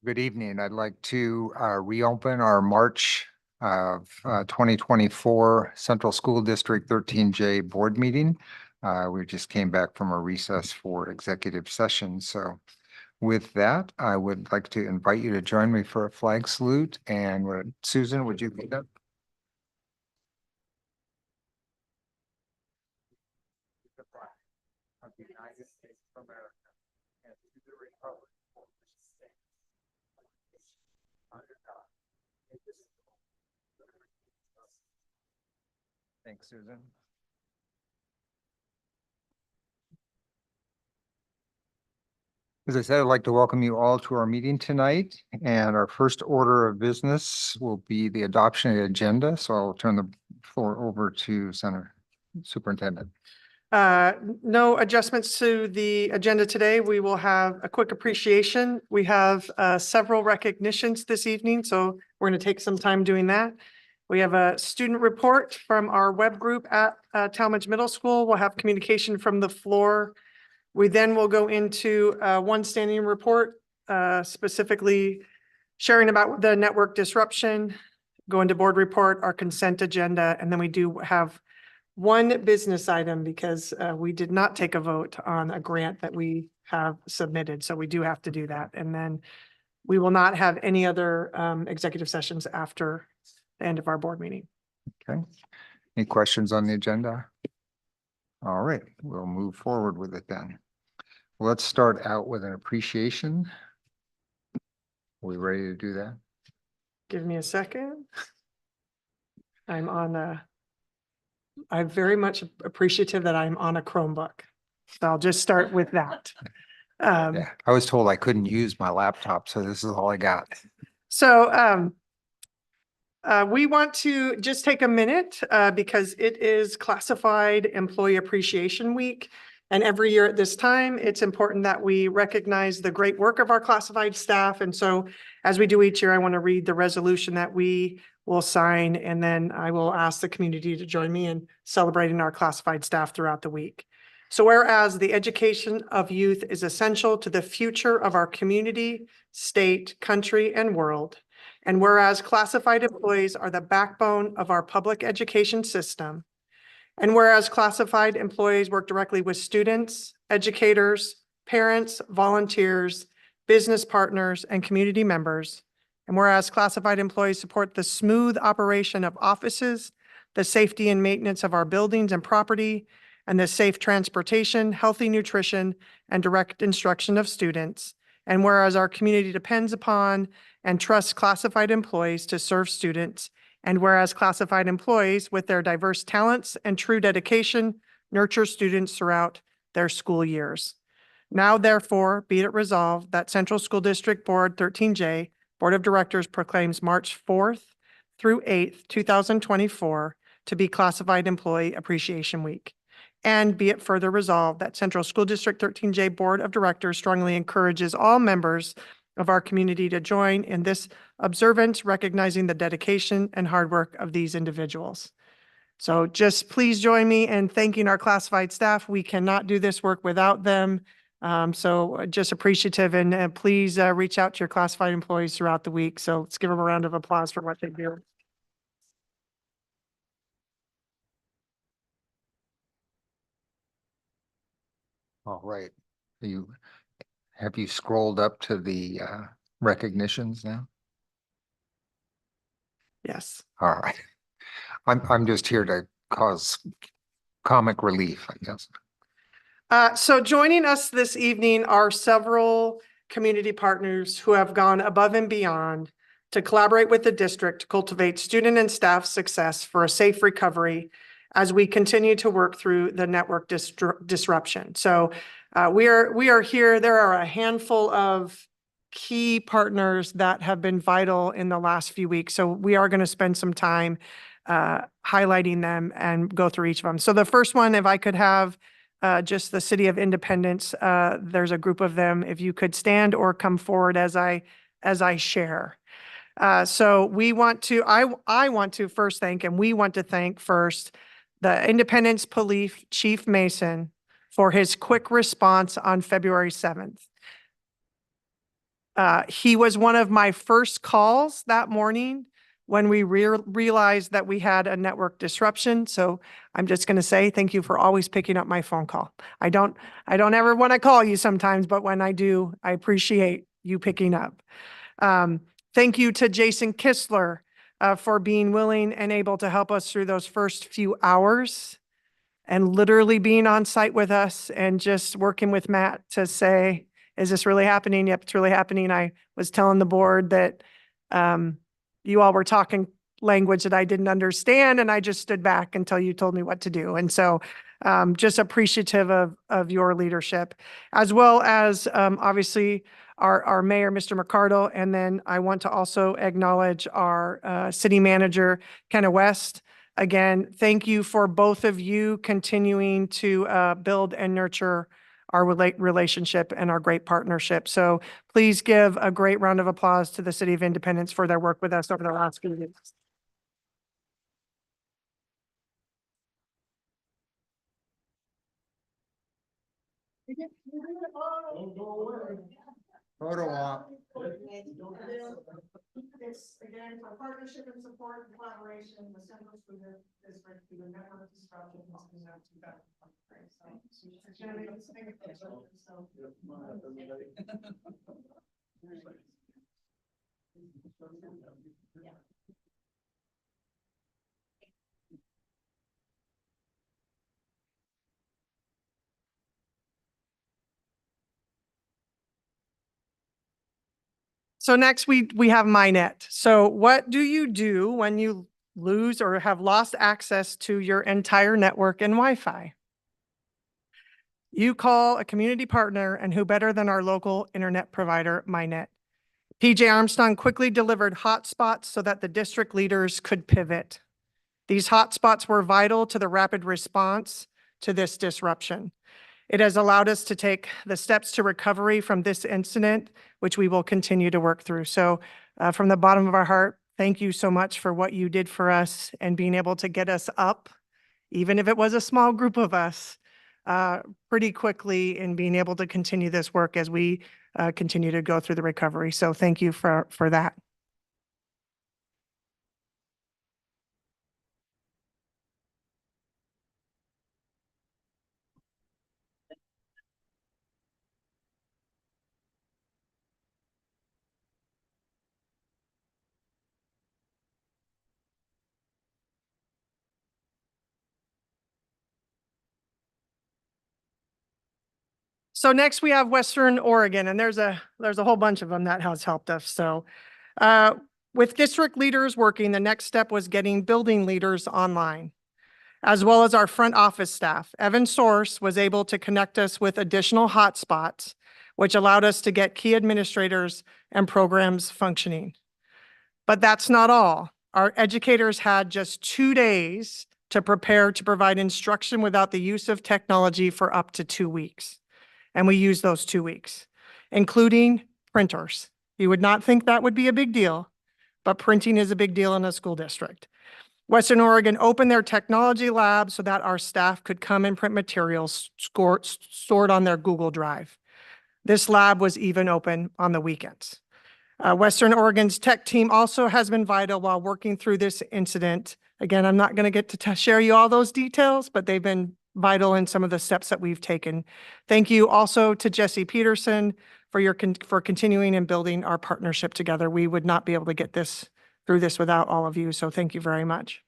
Good evening. I'd like to reopen our March of 2024 Central School District 13J board meeting. We just came back from a recess for executive session. So with that, I would like to invite you to join me for a flag salute. And Susan, would you lead up? The flag of the United States of America and to the republic for which it stands, under God, indivisible, with liberty and justice. Thanks, Susan. As I said, I'd like to welcome you all to our meeting tonight. And our first order of business will be the adoption of the agenda. So I'll turn the floor over to Senator Superintendent. No adjustments to the agenda today. We will have a quick appreciation. We have several recognitions this evening, so we're going to take some time doing that. We have a student report from our web group at Talmadge Middle School. We'll have communication from the floor. We then will go into one standing report, specifically sharing about the network disruption, go into board report, our consent agenda, and then we do have one business item because we did not take a vote on a grant that we have submitted. So we do have to do that. And then we will not have any other executive sessions after the end of our board meeting. Okay. Any questions on the agenda? All right, we'll move forward with it then. Let's start out with an appreciation. Are we ready to do that? Give me a second. I'm very much appreciative that I'm on a Chromebook. So I'll just start with that. Yeah, I was told I couldn't use my laptop, so this is all I got. So we want to just take a minute because it is Classified Employee Appreciation Week. And every year at this time, it's important that we recognize the great work of our classified staff. And so as we do each year, I want to read the resolution that we will sign, and then I will ask the community to join me in celebrating our classified staff throughout the week. So whereas the education of youth is essential to the future of our community, state, country, and world, and whereas classified employees are the backbone of our public education system, and whereas classified employees work directly with students, educators, parents, volunteers, business partners, and community members, and whereas classified employees support the smooth operation of offices, the safety and maintenance of our buildings and property, and the safe transportation, healthy nutrition, and direct instruction of students, and whereas our community depends upon and trusts classified employees to serve students, and whereas classified employees with their diverse talents and true dedication nurture students throughout their school years. Now, therefore, be it resolved that Central School District Board 13J Board of Directors proclaims March 4th through 8th, 2024 to be Classified Employee Appreciation Week. And be it further resolved that Central School District 13J Board of Directors strongly encourages all members of our community to join in this observance, recognizing the dedication and hard work of these individuals. So just please join me in thanking our classified staff. We cannot do this work without them. So just appreciative, and please reach out to your classified employees throughout the week. So let's give them a round of applause for what they do. All right. Have you scrolled up to the recognitions now? Yes. All right. I'm just here to cause comic relief, I guess. So joining us this evening are several community partners who have gone above and beyond to collaborate with the district to cultivate student and staff success for a safe recovery as we continue to work through the network disruption. So we are here. There are a handful of key partners that have been vital in the last few weeks. So we are going to spend some time highlighting them and go through each of them. So the first one, if I could have just the City of Independence, there's a group of them. If you could stand or come forward as I share. So we want to, I want to first thank, and we want to thank first the Independence Police Chief Mason for his quick response on February 7th. He was one of my first calls that morning when we realized that we had a network disruption. So I'm just going to say thank you for always picking up my phone call. I don't ever want to call you sometimes, but when I do, I appreciate you picking up. Thank you to Jason Kistler for being willing and able to help us through those first few hours and literally being on site with us and just working with Matt to say, is this really happening? Yep, it's really happening. I was telling the board that you all were talking language that I didn't understand, and I just stood back until you told me what to do. And so just appreciative of your leadership, as well as obviously our mayor, Mr. McCardle. And then I want to also acknowledge our city manager, Kenna West. Again, thank you for both of you continuing to build and nurture our relationship and our great partnership. So please give a great round of applause to the City of Independence for their work with us over the last few years. Photo op. It's again, for partnership and support and collaboration, the Central School District through the network disruption has been out to that. So next we have MyNet. So what do you do when you lose or have lost access to your entire network and Wi-Fi? You call a community partner, and who better than our local internet provider, MyNet. PJ Armstrong quickly delivered hotspots so that the district leaders could pivot. These hotspots were vital to the rapid response to this disruption. It has allowed us to take the steps to recovery from this incident, which we will continue to work through. So from the bottom of our heart, thank you so much for what you did for us and being able to get us up, even if it was a small group of us, pretty quickly, and being able to continue this work as we continue to go through the recovery. So thank you for that. So next we have Western Oregon, and there's a whole bunch of them that has helped us. So with district leaders working, the next step was getting building leaders online, as well as our front office staff. Evan Source was able to connect us with additional hotspots, which allowed us to get key administrators and programs functioning. But that's not all. Our educators had just 2 days to prepare to provide instruction without the use of technology for up to 2 weeks. And we used those 2 weeks, including printers. You would not think that would be a big deal, but printing is a big deal in a school district. Western Oregon opened their technology lab so that our staff could come and print materials stored on their Google Drive. This lab was even open on the weekends. Western Oregon's tech team also has been vital while working through this incident. Again, I'm not going to get to share you all those details, but they've been vital in some of the steps that we've taken. Thank you also to Jesse Peterson for continuing and building our partnership together. We would not be able to get through this without all of you, so thank you very much.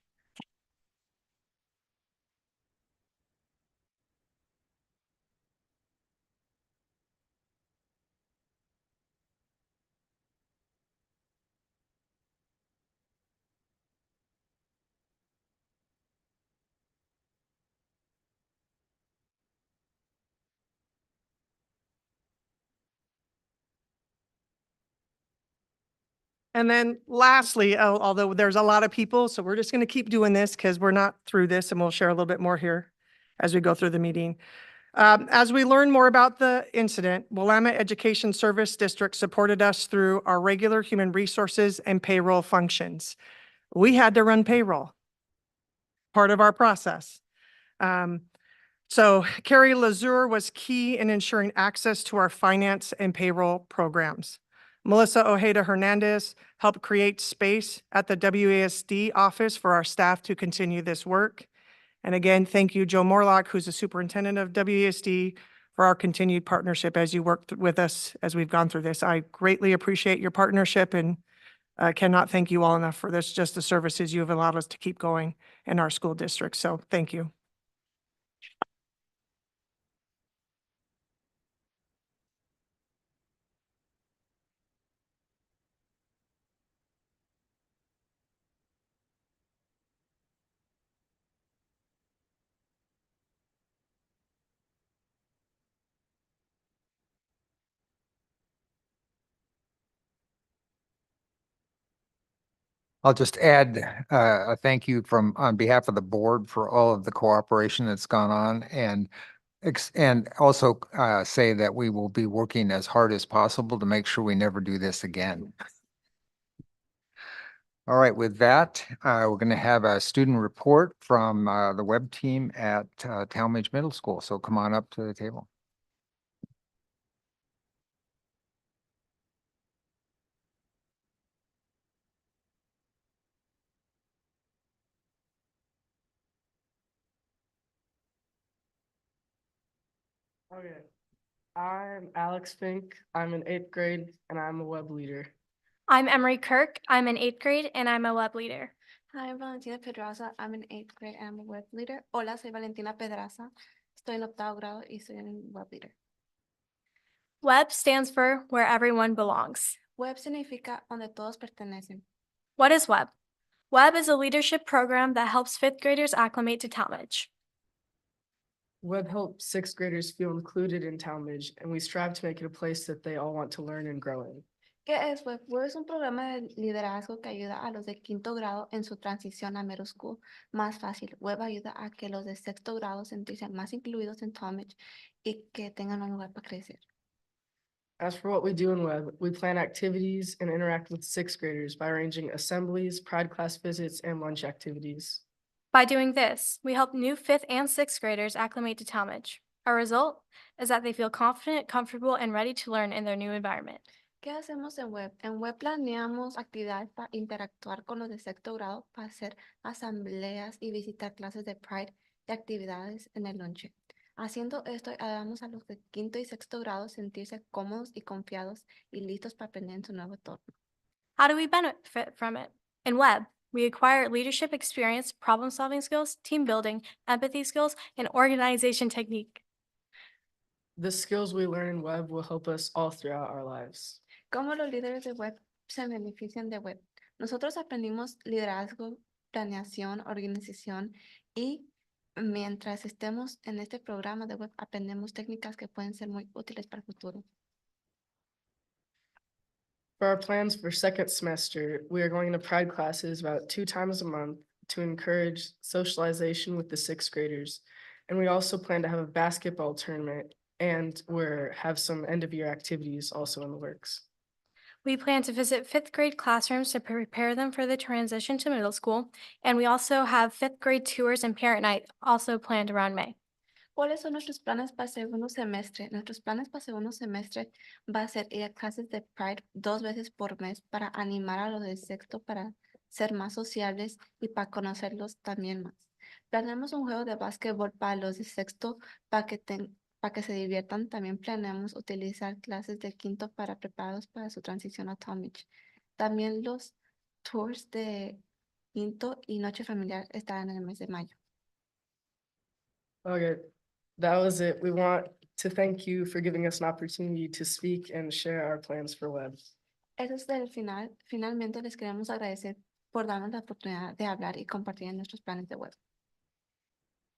And then lastly, although there's a lot of people, so we're just going to keep doing this because we're not through this, and we'll share a little bit more here as we go through the meeting. As we learn more about the incident, Willamette Education Service District supported us through our regular human resources and payroll functions. We had to run payroll, part of our process. So Carrie Lazure was key in ensuring access to our finance and payroll programs. Melissa Ojeda Hernandez helped create space at the WASD office for our staff to continue this work. And again, thank you, Joe Morlock, who's the superintendent of WASD, for our continued partnership as you worked with us as we've gone through this. I greatly appreciate your partnership and cannot thank you all enough for this, just the services you have allowed us to keep going in our school district. So thank you. I'll just add a thank you on behalf of the board for all of the cooperation that's gone on and also say that we will be working as hard as possible to make sure we never do this again. All right, with that, we're going to have a student report from the web team at Talmadge Middle School. So come on up to the table. Okay, I'm Alex Fink. I'm in 8th grade and I'm a web leader. I'm Emery Kirk. I'm in 8th grade and I'm a web leader. Hi, I'm Valentina Pedraza. I'm in 8th grade and I'm a web leader. Hola, soy Valentina Pedraza. Estoy en 8º grado y soy un web leader. Web stands for where everyone belongs. Web significa donde todos pertenecen. What is Web? Web is a leadership program that helps 5th graders acclimate to Talmadge. Web helps 6th graders feel included in Talmadge, and we strive to make it a place that they all want to learn and grow in. ¿Qué es Web? Web es un programa de liderazgo que ayuda a los de 5º grado en su transición a middle school más fácil. Web ayuda a que los de 6º grado sentirse más incluidos en Talmadge y que tengan un lugar para crecer. As for what we do in Web, we plan activities and interact with 6th graders by arranging assemblies, pride class visits, and lunch activities. By doing this, we help new 5th and 6th graders acclimate to Talmadge. Our result is that they feel confident, comfortable, and ready to learn in their new environment. ¿Qué hacemos en Web? En Web planeamos actividades para interactuar con los de 6º grado, para hacer asambleas y visitar clases de Pride y actividades en el lonche. Haciendo esto, ayudamos a los de 5º y 6º grado a sentirse cómodos y confiados y listos para aprender en su nuevo entorno. How do we benefit from it? In Web, we acquire leadership experience, problem-solving skills, team building, empathy skills, and organization technique. The skills we learn in Web will help us all throughout our lives. ¿Cómo los líderes de Web se benefician de Web? Nosotros aprendimos liderazgo, planeación, organización y mientras estemos en este programa de Web aprendemos técnicas que pueden ser muy útiles para el futuro. For our plans for 2nd semester, we are going to Pride classes about 2 times a month to encourage socialization with the 6th graders. And we also plan to have a basketball tournament and have some end of year activities also in the works. We plan to visit 5th grade classrooms to prepare them for the transition to middle school, and we also have 5th grade tours and parent night also planned around May. ¿Cuáles son nuestros planes para segundo semestre? Nuestros planes para segundo semestre va a ser ir a clases de Pride 2 veces por mes para animar a los de 6º para ser más sociables y para conocerlos también más. Planeamos un juego de básquetbol para los de 6º para que se diviertan. También planeamos utilizar clases de 5º para prepararlos para su transición a Talmadge. También los tours de 5º y noche familiar estarán en el mes de mayo. Okay, that was it. We want to thank you for giving us an opportunity to speak and share our plans for Web. Eso es el final. Finalmente les queremos agradecer por darnos la oportunidad de hablar y compartir nuestros planes de Web.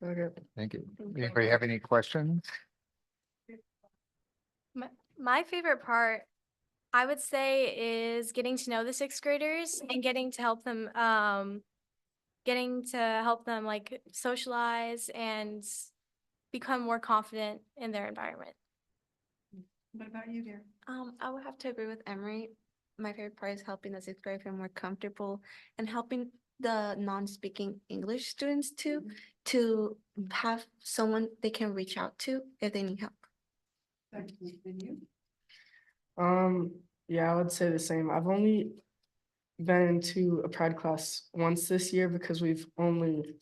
Okay. Thank you. Thank you. Anybody have any questions? My favorite part, I would say, is getting to know the 6th graders and getting to help them like socialize and become more confident in their environment. What about you, dear? I would have to agree with Emery. My favorite part is helping the 6th grade feel more comfortable and helping the non-speaking English students too, to have someone they can reach out to if they need help. Thank you. And you? Yeah, I would say the same. I've only been to a Pride class once this year because we've only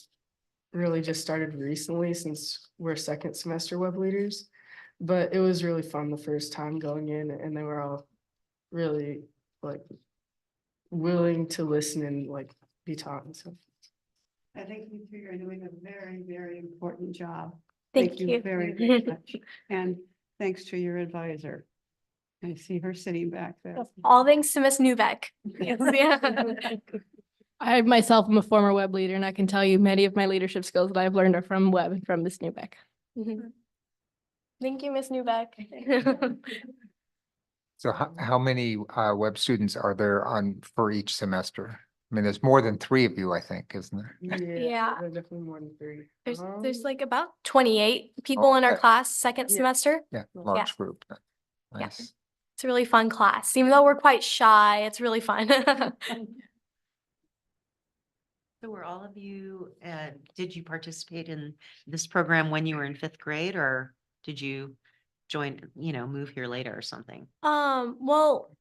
really just started recently since we're second semester web leaders. But it was really fun the first time going in, and they were all really like willing to listen and like be taught and stuff. I think you two are doing a very, very important job. Thank you. Very, very much. And thanks to your advisor. I see her sitting back there. All thanks to Miss Newbeck. Yeah. I myself am a former web leader, and I can tell you many of my leadership skills that I've learned are from web and from Miss Newbeck. Mhm. Thank you, Miss Newbeck. So how many web students are there on for each semester? I mean, there's more than 3 of you, I think, isn't there? Yeah. There are definitely more than 3. There's like about 28 people in our Okay. class, second Yeah. semester. Yeah, large group. Yeah. Nice. It's a really fun class. Even though we're quite shy, it's really fun. So were all of you, did you participate in this program when you were in 5th grade, or did you join, move here later or something? Well,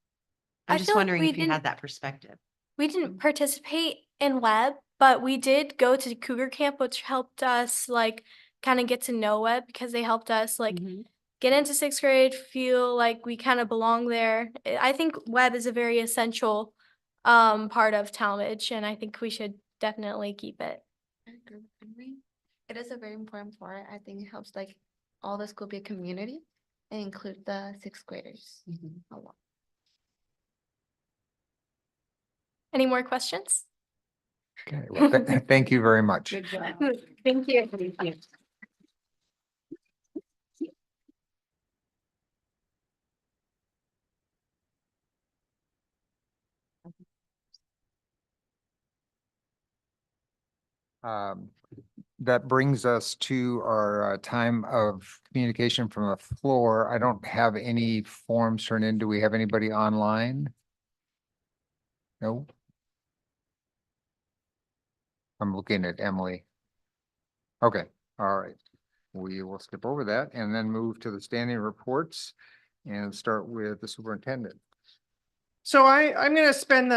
I I'm just feel like wondering we if you didn't- had that perspective. we didn't participate in web, but we did go to Cougar Camp, which helped us like kind of get to know web because they helped us like Mhm. get into 6th grade, feel like we kind of belong there. I think web is a very essential part of Talmadge, and I think we should definitely keep it. I agree with Henry. It is a very important part. I think it helps like all the school be a community and include the 6th graders a lot. Any more questions? Okay, well, thank you very much. Good job. Thank you. That brings us to our time of communication from the floor. I don't have any forms turned in. Do we have anybody online? No? I'm looking at Emily. Okay, all right. We will skip over that and then move to the standing reports and start with the superintendent. So I'm going to spend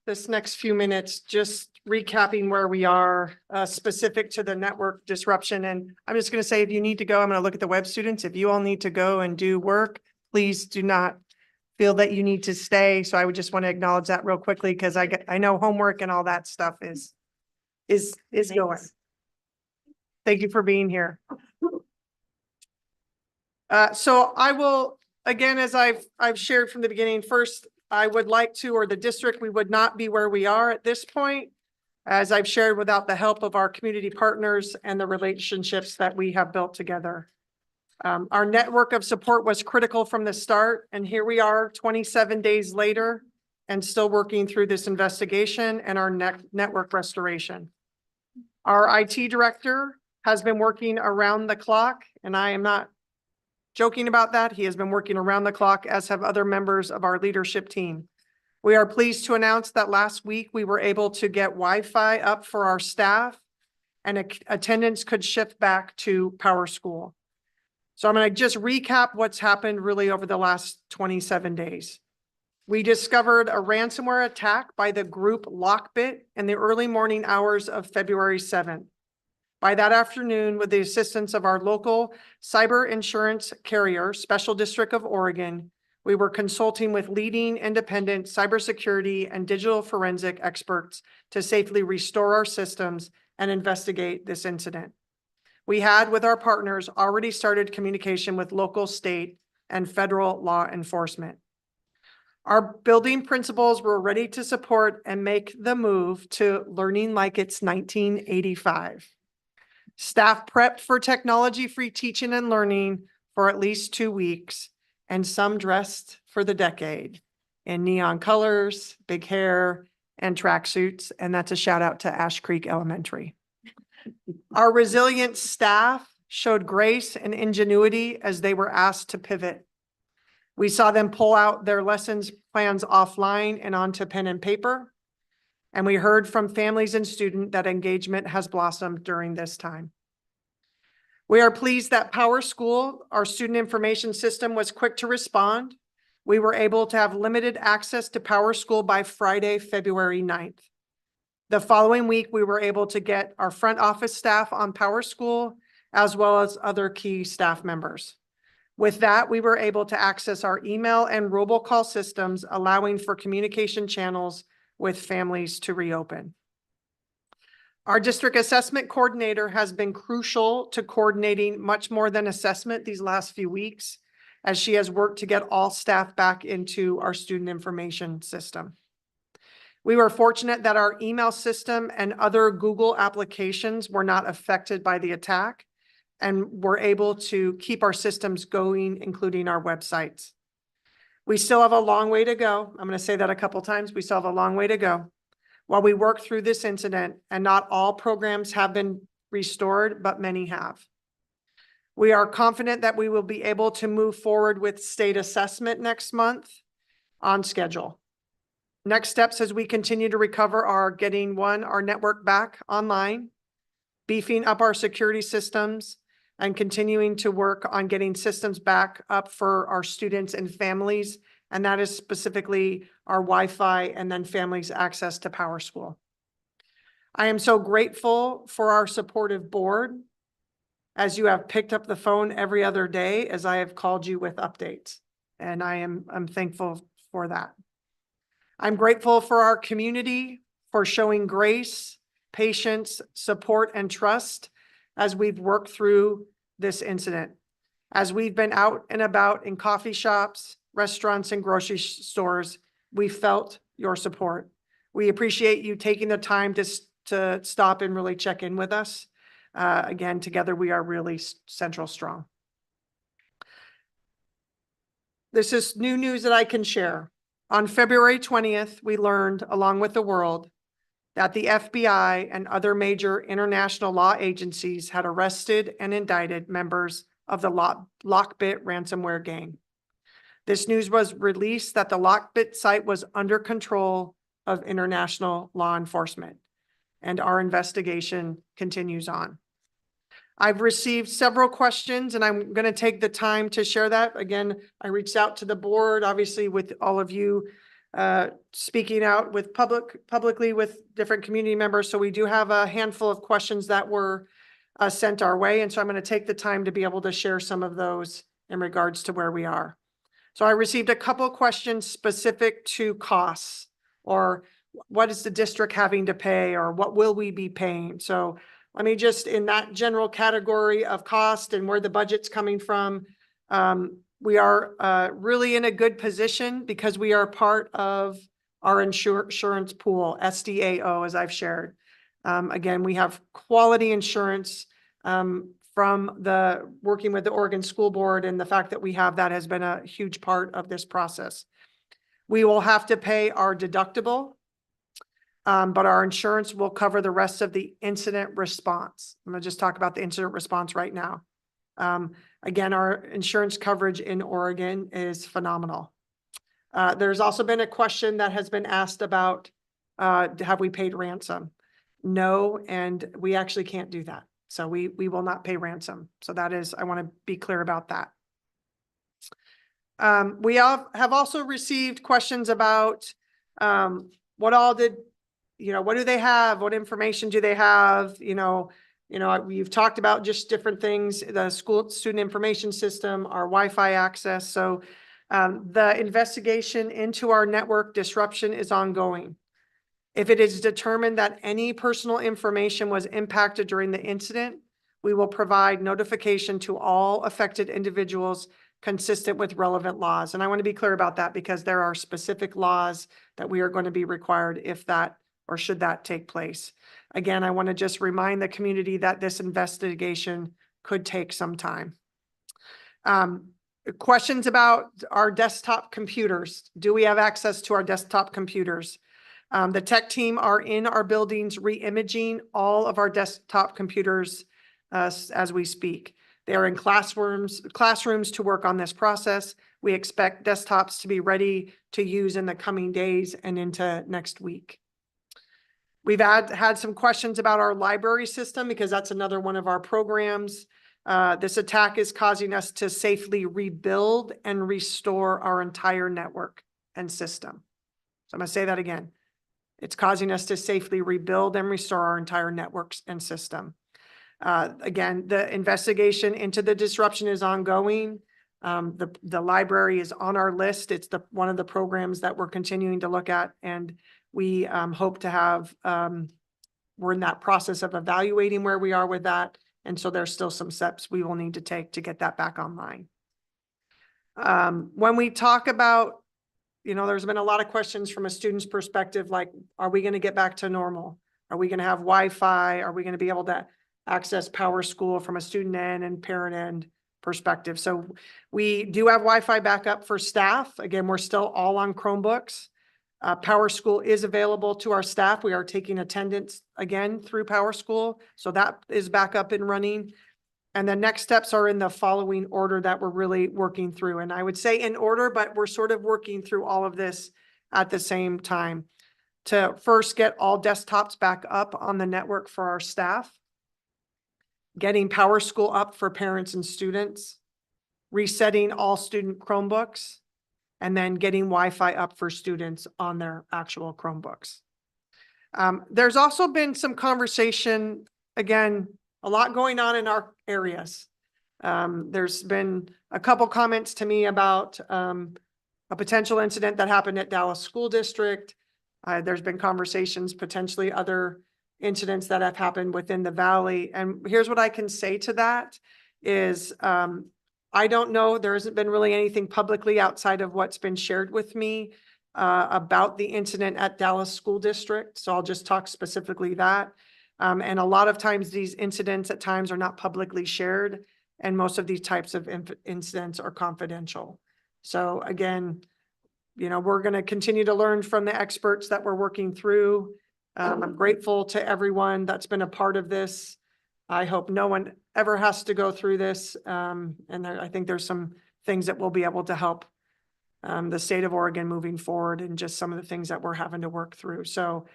this next few minutes just recapping where we are specific to the network disruption. And I'm just going to say, if you need to go, I'm going to look at the web students. If you all need to go and do work, please do not feel that you need to stay. So I would just want to acknowledge that real quickly because I know homework and all that stuff is going. Thank you for being here. So I will, again, as I've shared from the beginning, first, I would like to, or the district, we would not be where we are at this point, as I've shared, without the help of our community partners and the relationships that we have built together. Our network of support was critical from the start, and here we are 27 days later and still working through this investigation and our network restoration. Our IT director has been working around the clock, and I am not joking about that. He has been working around the clock, as have other members of our leadership team. We are pleased to announce that last week we were able to get Wi-Fi up for our staff and attendance could shift back to Power School. So I'm going to just recap what's happened really over the last 27 days. We discovered a ransomware attack by the group Lockbit in the early morning hours of February 7th. By that afternoon, with the assistance of our local cyber insurance carrier, Special District of Oregon, we were consulting with leading independent cybersecurity and digital forensic experts to safely restore our systems and investigate this incident. We had, with our partners, already started communication with local, state, and federal law enforcement. Our building principals were ready to support and make the move to learning like it's 1985. Staff prepped for technology-free teaching and learning for at least 2 weeks, and some dressed for the decade in neon colors, big hair, and tracksuits, and that's a shout out to Ash Creek Elementary. Our resilient staff showed grace and ingenuity as they were asked to pivot. We saw them pull out their lessons plans offline and onto pen and paper. And we heard from families and students that engagement has blossomed during this time. We are pleased that Power School, our student information system, was quick to respond. We were able to have limited access to Power School by Friday, February 9th. The following week, we were able to get our front office staff on Power School, as well as other key staff members. With that, we were able to access our email and robocall systems, allowing for communication channels with families to reopen. Our district assessment coordinator has been crucial to coordinating much more than assessment these last few weeks, as she has worked to get all staff back into our student information system. We were fortunate that our email system and other Google applications were not affected by the attack, and were able to keep our systems going, including our websites. We still have a long way to go. I'm going to say that a couple times. We still have a long way to go while we work through this incident, and not all programs have been restored, but many have. We are confident that we will be able to move forward with state assessment next month on schedule. Next steps as we continue to recover are getting our network back online, beefing up our security systems, and continuing to work on getting systems back up for our students and families. And that is specifically our Wi-Fi and then families' access to Power School. I am so grateful for our supportive board, as you have picked up the phone every other day as I have called you with updates. And I'm thankful for that. I'm grateful for our community for showing grace, patience, support, and trust as we've worked through this incident. As we've been out and about in coffee shops, restaurants, and grocery stores, we felt your support. We appreciate you taking the time to stop and really check in with us. Again, together we are really Central strong. This is new news that I can share. On February 20th, we learned, along with the world, that the FBI and other major international law agencies had arrested and indicted members of the Lockbit ransomware gang. This news was released that the Lockbit site was under control of international law enforcement, and our investigation continues on. I've received several questions, and I'm going to take the time to share that. Again, I reached out to the board, obviously with all of you speaking out with publicly with different community members. So we do have a handful of questions that were sent our way. And so I'm going to take the time to be able to share some of those in regards to where we are. So I received a couple of questions specific to costs, or what is the district having to pay, or what will we be paying? So let me just, in that general category of cost and where the budget's coming from, we are really in a good position because we are part of our insurance pool, SDAO, as I've shared. Again, we have quality insurance from the working with the Oregon School Board, and the fact that we have that has been a huge part of this process. We will have to pay our deductible, but our insurance will cover the rest of the incident response. I'm going to just talk about the incident response right now. Again, our insurance coverage in Oregon is phenomenal. There's also been a question that has been asked about, have we paid ransom? No, and we actually can't do that. So we will not pay ransom. So that is, I want to be clear about that. We have also received questions about what all did, what do they have? What information do they have? We've talked about just different things, the school student information system, our Wi-Fi access. So the investigation into our network disruption is ongoing. If it is determined that any personal information was impacted during the incident, we will provide notification to all affected individuals consistent with relevant laws. And I want to be clear about that because there are specific laws that we are going to be required if that or should that take place. Again, I want to just remind the community that this investigation could take some time. Questions about our desktop computers. Do we have access to our desktop computers? The tech team are in our buildings re-imaging all of our desktop computers as we speak. They are in classrooms to work on this process. We expect desktops to be ready to use in the coming days and into next week. We've had some questions about our library system because that's another one of our programs. This attack is causing us to safely rebuild and restore our entire network and system. So I'm going to say that again. It's causing us to safely rebuild and restore our entire networks and system. Again, the investigation into the disruption is ongoing. The library is on our list. It's one of the programs that we're continuing to look at, and we hope to have, we're in that process of evaluating where we are with that. And so there's still some steps we will need to take to get that back online. When we talk about, there's been a lot of questions from a student's perspective, like, are we going to get back to normal? Are we going to have Wi-Fi? Are we going to be able to access Power School from a student end and parent end perspective? So we do have Wi-Fi backup for staff. Again, we're still all on Chromebooks. Power School is available to our staff. We are taking attendance again through Power School. So that is back up and running. And the next steps are in the following order that we're really working through. And I would say in order, but we're sort of working through all of this at the same time. To first get all desktops back up on the network for our staff, getting Power School up for parents and students, resetting all student Chromebooks, and then getting Wi-Fi up for students on their actual Chromebooks. There's also been some conversation, again, a lot going on in our areas. There's been a couple comments to me about a potential incident that happened at Dallas School District. There's been conversations, potentially other incidents that have happened within the Valley. And here's what I can say to that is, I don't know, there hasn't been really anything publicly outside of what's been shared with me about the incident at Dallas School District. So I'll just talk specifically that. And a lot of times these incidents at times are not publicly shared, and most of these types of incidents are confidential. So again, we're going to continue to learn from the experts that we're working through. I'm grateful to everyone that's been a part of this. I hope no one ever has to go through this. And I think there's some things that will be able to help the state of Oregon moving forward, and just some of the things that we're having to work through. So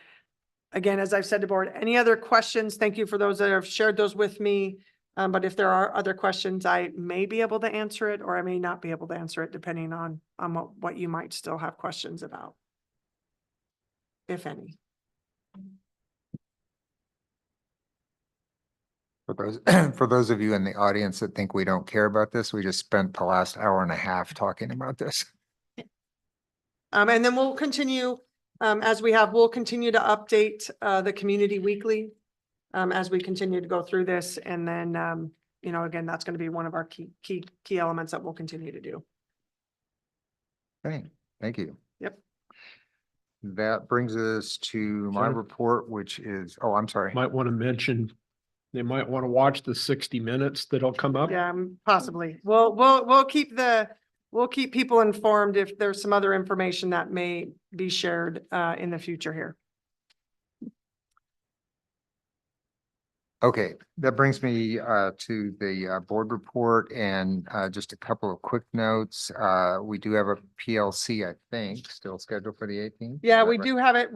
again, as I've said to board, any other questions? Thank you for those that have shared those with me. But if there are other questions, I may be able to answer it, or I may not be able to answer it, depending on what you might still have questions about, if any. For those of you in the audience that think we don't care about this, we just spent the last hour and a half talking about this. And then we'll continue, we'll continue to update the community weekly as we continue to go through this. And then, again, that's going to be one of our key elements that we'll continue to do. Okay, thank you. Yep. That brings us to my Sure. report, which is, oh, I'm sorry. Might want to mention, they might want to watch the 60 Minutes that'll come up. Yeah, possibly. We'll keep people informed if there's some other information that may be shared in the future here. Okay, that brings me to the board report, and just a couple of quick notes. We do have a PLC, I think, still scheduled for the 18th. Yeah, we do have it.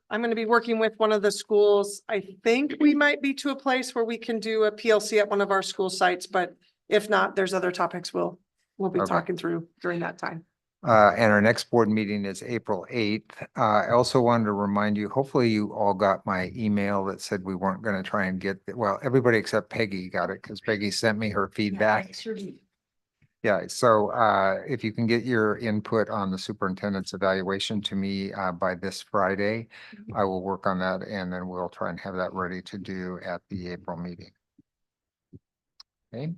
I'm going to be working with one of the schools. I think we might be to a place where we can do a PLC at one of our school sites, but if not, there's other topics we'll be Okay. talking through during that time. And our next board meeting is April 8th. I also wanted to remind you, hopefully you all got my email that said we weren't going to try and get, well, everybody except Peggy got it, because Peggy sent me her feedback. Yeah, so if you can get your input on the superintendent's evaluation to me by this Friday, I will work on that, and then we'll try and have that ready to do at the April meeting. Okay.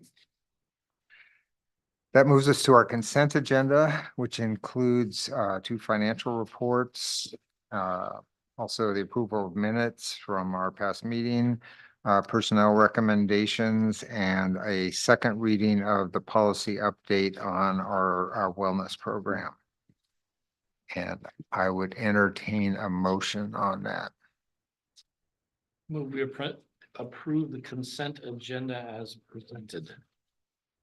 That moves us to our consent agenda, which includes 2 financial reports, also the approval of minutes from our past meeting, personnel recommendations, and a second reading of the policy update on our wellness program. And I would entertain a motion on that. Move we approve the consent agenda as presented.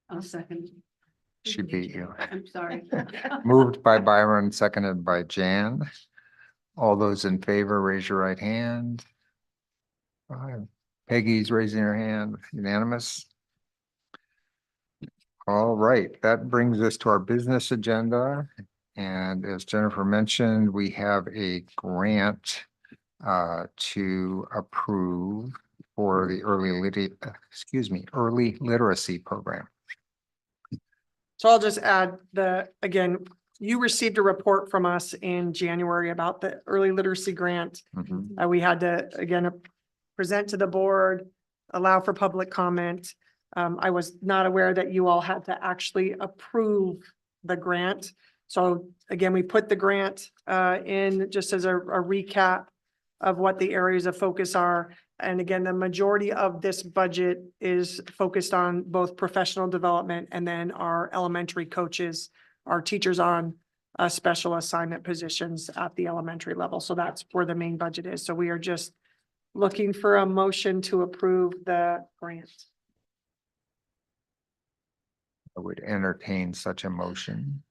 I'll second. Should be you. I'm sorry. Moved by Byron, seconded by Jan. All those in favor, raise your right hand. 5. Peggy's raising her hand, unanimous. All right, that brings us to our business agenda. And as Jennifer mentioned, we have a grant to approve for the early literacy program. So I'll just add again, you received a report from us in January about the early literacy grant. Mhm. We had to, again, present to the board, allow for public comment. I was not aware that you all had to actually approve the grant. So again, we put the grant in just as a recap of what the areas of focus are. And again, the majority of this budget is focused on both professional development and then our elementary coaches, our teachers on special assignment positions at the elementary level. So that's where the main budget is. So we are just looking for a motion to approve the grant. I would entertain such a motion.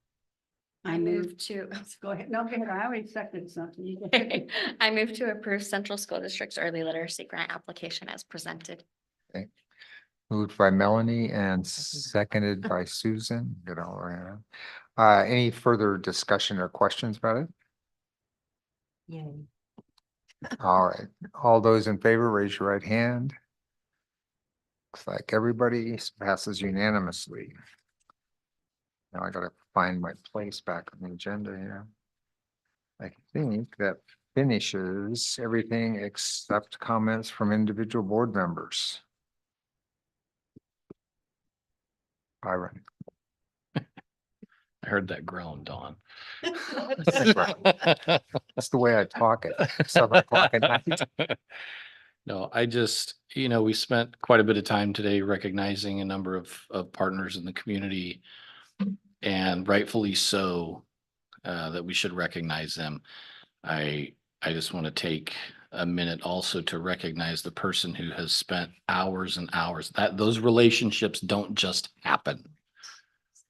I move to, go ahead. No, go ahead. I already seconded something. You go ahead. I move to approve Central School District's early literacy grant application as presented. Moved by Melanie and seconded by Susan. Get all around. Any further discussion or questions about it? Yay. All right, all those in favor, raise your right hand. Looks like everybody passes unanimously. Now I gotta find my place back on the agenda here. I think that finishes everything except comments from individual board members. Byron. I heard that groan, Dawn. That's the way I talk at 7 o'clock at night. No, I just, we spent quite a bit of time today recognizing a number of partners in the community. And rightfully so, that we should recognize them. I just want to take a minute also to recognize the person who has spent hours and hours. Those relationships don't just happen.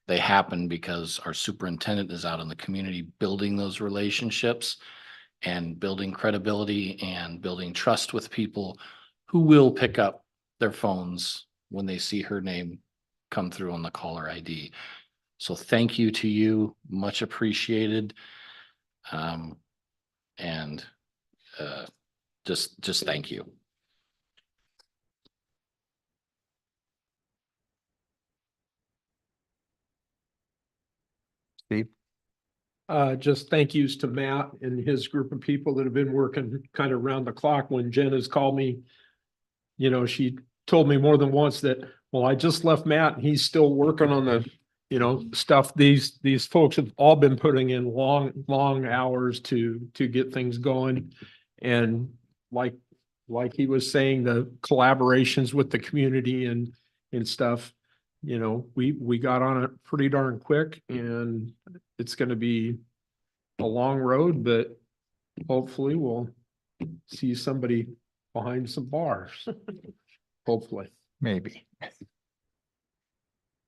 They happen because our superintendent is out in the community building those relationships and building credibility and building trust with people who will pick up their phones when they see her name come through on the caller ID. So thank you to you, much appreciated. And just thank you. Steve? Just thank yous to Matt and his group of people that have been working kind of around the clock. When Jen has called me, she told me more than once that, well, I just left Matt and he's still working on the, stuff. These folks have all been putting in long hours to get things going. And like he was saying, the collaborations with the community and stuff, we got on it pretty darn quick, and it's going to be a long road, but hopefully we'll see somebody behind some bars. Hopefully. Maybe.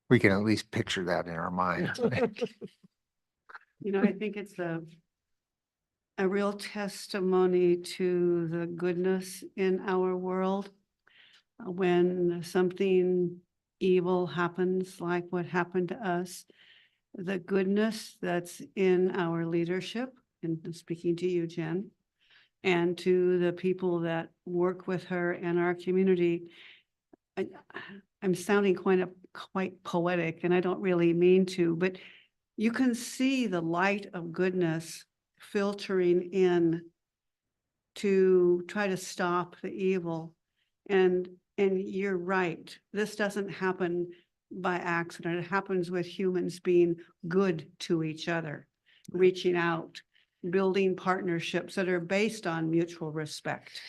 We can at least picture that in our minds. I think it's a real testimony to the goodness in our world. When something evil happens, like what happened to us, the goodness that's in our leadership, and speaking to you, Jen, and to the people that work with her and our community. I'm sounding quite poetic, and I don't really mean to, but you can see the light of goodness filtering in to try to stop the evil. And you're right, this doesn't happen by accident. It happens with humans being good to each other, reaching out, building partnerships that are based on mutual respect.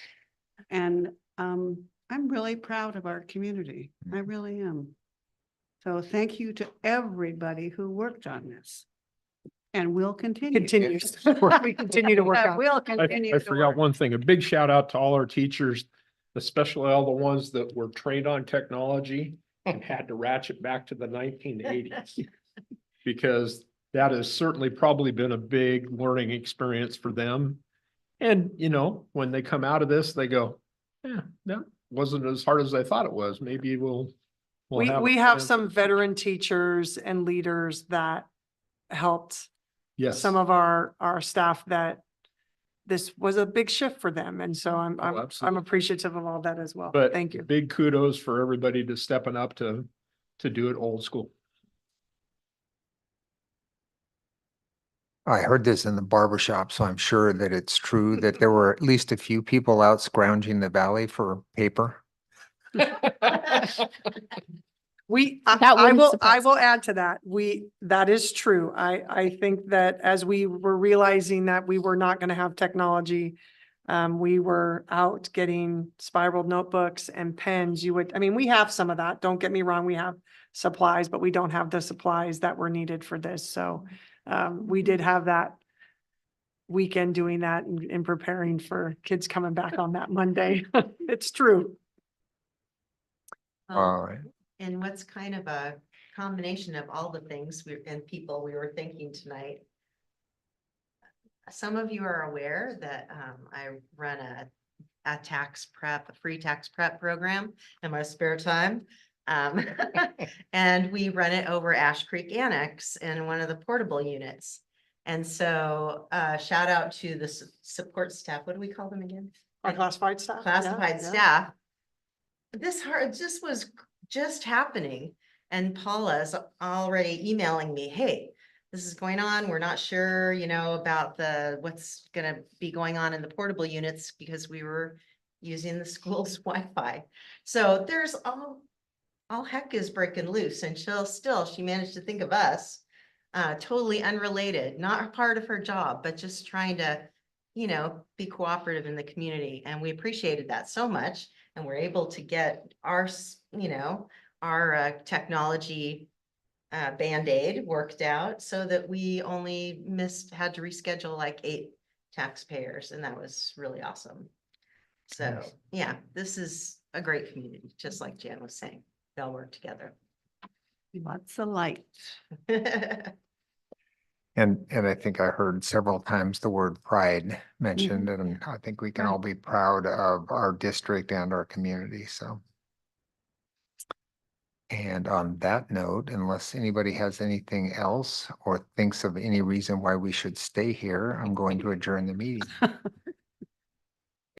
And I'm really proud of our community. I really am. So thank you to everybody who worked on this. And will continue. Continues. We continue to work on. Will continue. I forgot one thing, a big shout out to all our teachers, especially all the ones that were trained on technology and had to ratchet back to the 1980s. Because that has certainly probably been a big learning experience for them. And, when they come out of this, they go, yeah, that wasn't as hard as I thought it was. Maybe we'll we'll have. We a have plan. some veteran teachers and leaders that helped Yes. some of our staff that this was a big shift for them. And so I'm absolutely. appreciative of all that as well. But Thank you. big kudos for everybody to stepping up to do it old school. I heard this in the barber shop, so I'm sure that it's true that there were at least a few people out scrounging the valley for paper. That wouldn't I surprise will add to that. That is true. I think that as we were realizing that we were not going to have technology, we were out getting spiraled notebooks and pens. We have some of that. Don't get me wrong. We have supplies, but we don't have the supplies that were needed for this. So, we did have that weekend doing that and preparing for kids coming back on that Monday. It's true. All right. And what's kind of a combination of all the things and people we were thinking tonight. Some of you are aware that I run a free tax prep program in my spare time. And we run it over Ash Creek Annex in one of the portable units. And so shout out to the support staff. What do we call them again? Our classified staff. Classified Yeah. staff. This just was just happening. And Paula's already emailing me, hey, this is going on. We're not sure, about what's going to be going on in the portable units because we were using the school's Wi-Fi. So there's all heck is breaking loose, and she managed to think of us, totally unrelated, not a part of her job, but just trying to, be cooperative in the community. And we appreciated that so much. And we're able to get our technology Band-Aid worked out so that we only had to reschedule like 8 taxpayers. And that was really awesome. So Nice. yeah, this is a great community, just like Jan was saying. They'll work together. Lots of light. And I think I heard several times the word pride mentioned, and I think we can all be proud of our district and our community, so. And on that note, unless anybody has anything else or thinks of any reason why we should stay here, I'm going to adjourn the meeting.